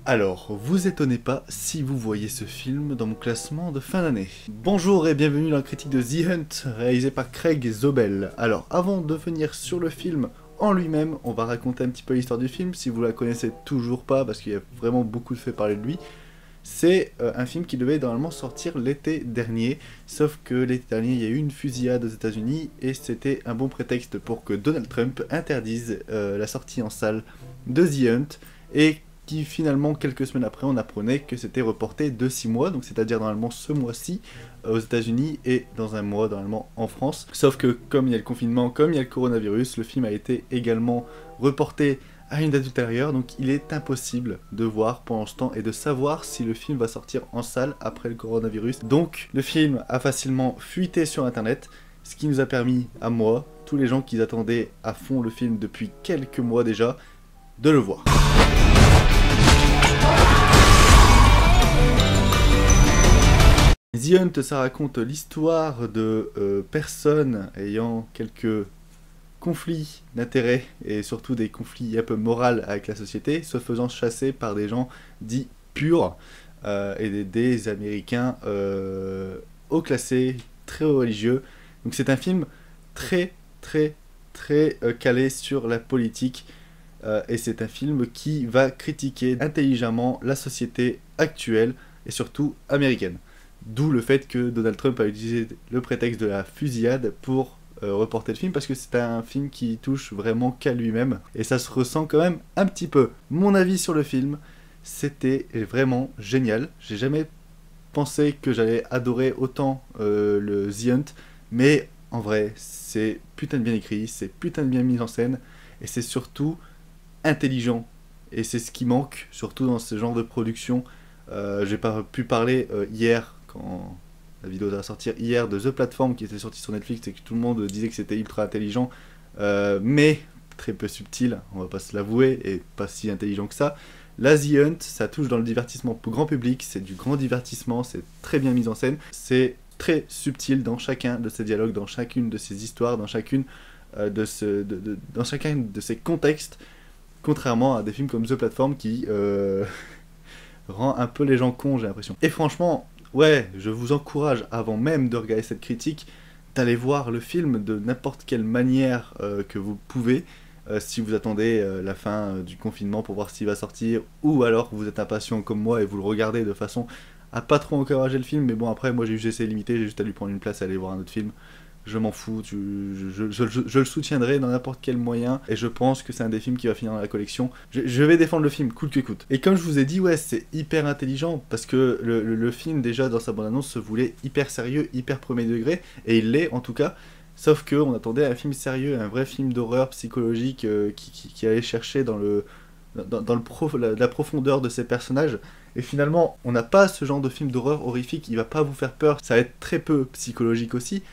Alors, vous étonnez pas si vous voyez ce film dans mon classement de fin d'année. Bonjour et bienvenue dans la critique de The Hunt, réalisé par Craig Zobel. Alors, avant de venir sur le film en lui-même, on va raconter un petit peu l'histoire du film, si vous la connaissez toujours pas, parce qu'il y a vraiment beaucoup de fait parler de lui. C'est un film qui devait normalement sortir l'été dernier, sauf que l'été dernier il y a eu une fusillade aux États-Unis et c'était un bon prétexte pour que Donald Trump interdise la sortie en salle de The Hunt, et qui finalement, quelques semaines après, on apprenait que c'était reporté de 6 mois, donc c'est-à-dire normalement ce mois-ci aux États-Unis et dans un mois normalement en France. Sauf que comme il y a le confinement, comme il y a le coronavirus, le film a été également reporté à une date ultérieure, donc il est impossible de voir pendant ce temps et de savoir si le film va sortir en salle après le coronavirus. Donc le film a facilement fuité sur internet, ce qui nous a permis à moi, tous les gens qui attendaient à fond le film depuis quelques mois déjà, de le voir. The Hunt, ça raconte l'histoire de personnes ayant quelques conflits d'intérêts et surtout des conflits un peu moraux avec la société, se faisant chasser par des gens dits purs et des Américains haut classés, très haut religieux. Donc c'est un film très calé sur la politique et c'est un film qui va critiquer intelligemment la société actuelle et surtout américaine. D'où le fait que Donald Trump a utilisé le prétexte de la fusillade pour reporter le film, parce que c'est un film qui touche vraiment qu'à lui-même, et ça se ressent quand même un petit peu. Mon avis sur le film, c'était vraiment génial. J'ai jamais pensé que j'allais adorer autant le The Hunt, mais en vrai, c'est putain de bien écrit, c'est putain de bien mis en scène, et c'est surtout intelligent. Et c'est ce qui manque, surtout dans ce genre de production. J'ai pas pu parler hier, quand la vidéo va sortir hier, de The Platform qui était sorti sur Netflix et que tout le monde disait que c'était ultra intelligent, mais très peu subtil, on va pas se l'avouer, et pas si intelligent que ça. La The Hunt, ça touche dans le divertissement pour grand public, c'est du grand divertissement, c'est très bien mis en scène, c'est très subtil dans chacun de ses dialogues, dans chacune de ses histoires, dans chacune dans chacun de ses contextes, contrairement à des films comme The Platform qui rend un peu les gens cons, j'ai l'impression. Et franchement, ouais, je vous encourage, avant même de regarder cette critique, d'aller voir le film de n'importe quelle manière que vous pouvez, si vous attendez la fin du confinement pour voir s'il va sortir, ou alors vous êtes impatient comme moi et vous le regardez de façon à pas trop encourager le film, mais bon, après, moi j'ai eu GC limité, j'ai juste à lui prendre une place et aller voir un autre film. Je m'en fous, je le soutiendrai dans n'importe quel moyen, et je pense que c'est un des films qui va finir dans la collection. Je vais défendre le film, coûte que coûte. Et comme je vous ai dit, ouais, c'est hyper intelligent, parce que le film, déjà, dans sa bande-annonce, se voulait hyper sérieux, hyper premier degré, et il l'est, en tout cas, sauf qu'on attendait un film sérieux, un vrai film d'horreur psychologique qui allait chercher dans la profondeur de ses personnages. Et finalement, on n'a pas ce genre de film d'horreur horrifique, il va pas vous faire peur, ça va être très peu psychologique aussi,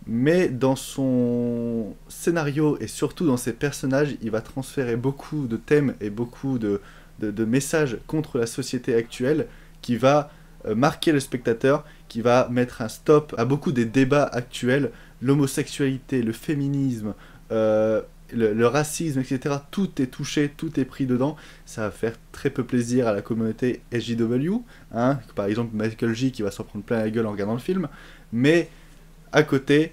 mais dans son scénario et surtout dans ses personnages, il va transférer beaucoup de thèmes et beaucoup de messages contre la société actuelle, qui va marquer le spectateur, qui va mettre un stop à beaucoup des débats actuels, l'homosexualité, le féminisme, le racisme, etc. Tout est touché, tout est pris dedans. Ça va faire très peu plaisir à la communauté SJW, hein, par exemple Michael J qui va s'en prendre plein la gueule en regardant le film, mais à côté,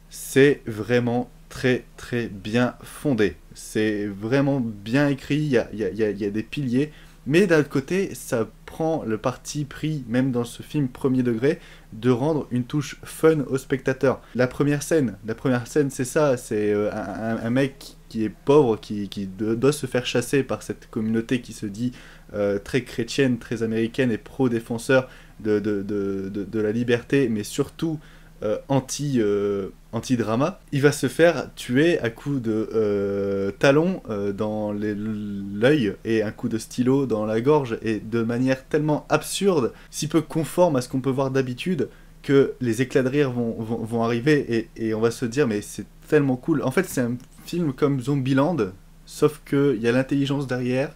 c'est vraiment très bien fondé. C'est vraiment bien écrit, il y a des piliers, mais d'un autre côté, ça prend le parti pris, même dans ce film premier degré, de rendre une touche fun au spectateur. La première scène c'est ça, c'est un mec qui est pauvre, qui doit se faire chasser par cette communauté qui se dit très chrétienne, très américaine et pro-défenseur de la liberté, mais surtout anti-drama. Il va se faire tuer à coups de talon dans l'œil et un coup de stylo dans la gorge, et de manière tellement absurde, si peu conforme à ce qu'on peut voir d'habitude, que les éclats de rire vont arriver, et on va se dire mais c'est tellement cool. En fait, c'est un film comme Zombieland, sauf qu'il y a l'intelligence derrière,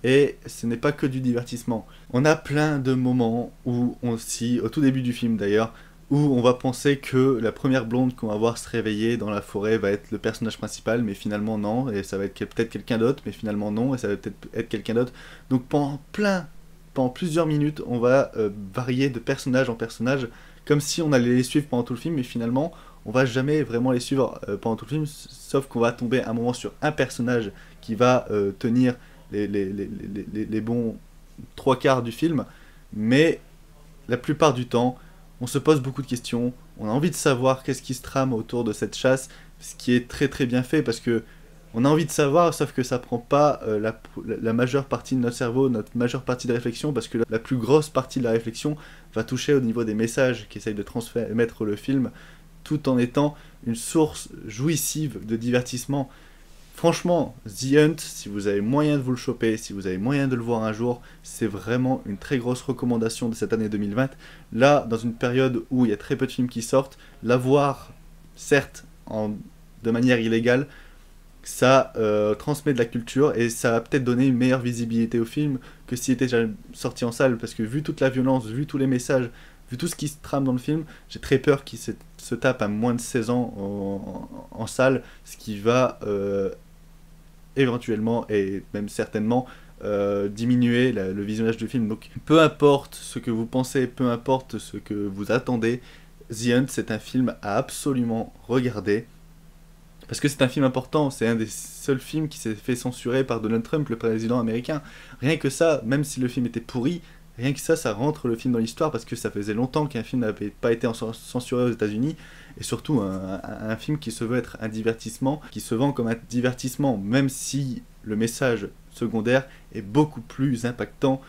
et ce n'est pas que du divertissement. On a plein de moments où au tout début du film d'ailleurs, où on va penser que la première blonde qu'on va voir se réveiller dans la forêt va être le personnage principal, mais finalement non, et ça va être peut-être quelqu'un d'autre, mais finalement non, et ça va peut-être être quelqu'un d'autre. Donc pendant plusieurs minutes, on va varier de personnage en personnage, comme si on allait les suivre pendant tout le film, mais finalement, on va jamais vraiment les suivre pendant tout le film, sauf qu'on va tomber un moment sur un personnage qui va tenir les bons trois quarts du film, mais la plupart du temps, on se pose beaucoup de questions, on a envie de savoir qu'est-ce qui se trame autour de cette ce qui est très très bien fait, parce que on a envie de savoir, sauf que ça prend pas la majeure partie de notre cerveau, notre majeure partie de réflexion, parce que la plus grosse partie de la réflexion va toucher au niveau des messages qu'essaye de transmettre le film, tout en étant une source jouissive de divertissement. Franchement, The Hunt, si vous avez moyen de vous le choper, si vous avez moyen de le voir un jour, c'est vraiment une très grosse recommandation de cette année 2020. Là, dans une période où il y a très peu de films qui sortent, l'avoir, certes, de manière illégale, ça transmet de la culture et ça va peut-être donner une meilleure visibilité au film que s'il était déjà sorti en salle, parce que vu toute la violence, vu tous les messages, vu tout ce qui se trame dans le film, j'ai très peur qu'il se tape à moins de 16 ans en salle, ce qui va éventuellement et même certainement diminuer le visionnage du film. Donc peu importe ce que vous pensez, peu importe ce que vous attendez, The Hunt, c'est un film à absolument regarder. Parce que c'est un film important, c'est un des seuls films qui s'est fait censurer par Donald Trump, le président américain. Rien que ça, même si le film était pourri, rien que ça rentre le film dans l'histoire, parce que ça faisait longtemps qu'un film n'avait pas été censuré aux États-Unis, et surtout un film qui se veut être un divertissement, qui se vend comme un divertissement, même si le message secondaire est beaucoup plus impactant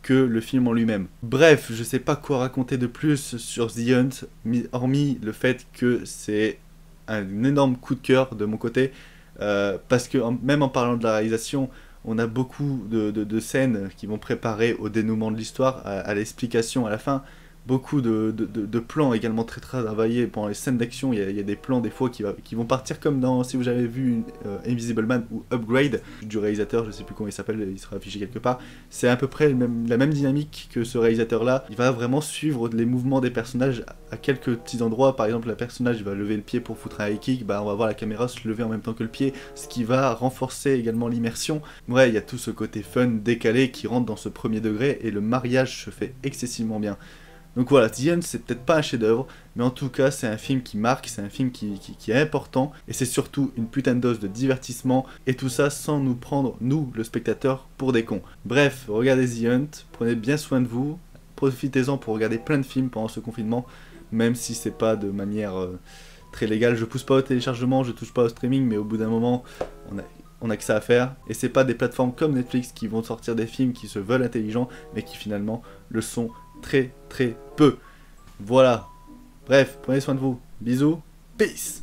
que le film en lui-même. Bref, je sais pas quoi raconter de plus sur The Hunt, hormis le fait que c'est un énorme coup de cœur de mon côté, parce que même en parlant de la réalisation, on a beaucoup de scènes qui vont préparer au dénouement de l'histoire, à l'explication à la fin. Beaucoup de plans également très travaillés pendant les scènes d'action. Il y a des plans des fois qui vont partir comme dans, si vous avez vu Invisible Man ou Upgrade du réalisateur, je sais plus comment il s'appelle, il sera affiché quelque part. C'est à peu près la même dynamique que ce réalisateur là. Il va vraiment suivre les mouvements des personnages à quelques petits endroits. Par exemple, le personnage va lever le pied pour foutre un high kick, bah on va voir la caméra se lever en même temps que le pied, ce qui va renforcer également l'immersion. Ouais, il y a tout ce côté fun décalé qui rentre dans ce premier degré, et le mariage se fait excessivement bien. Donc voilà, The Hunt, c'est peut-être pas un chef-d'œuvre, mais en tout cas, c'est un film qui marque, c'est un film qui est important, et c'est surtout une putain de dose de divertissement, et tout ça sans nous prendre, nous, le spectateur, pour des cons. Bref, regardez The Hunt, prenez bien soin de vous, profitez-en pour regarder plein de films pendant ce confinement, même si c'est pas de manière très légale. Je pousse pas au téléchargement, je touche pas au streaming, mais au bout d'un moment, on a que ça à faire, et c'est pas des plateformes comme Netflix qui vont sortir des films qui se veulent intelligents, mais qui finalement le sont très très peu. Voilà. Bref, prenez soin de vous. Bisous. Peace.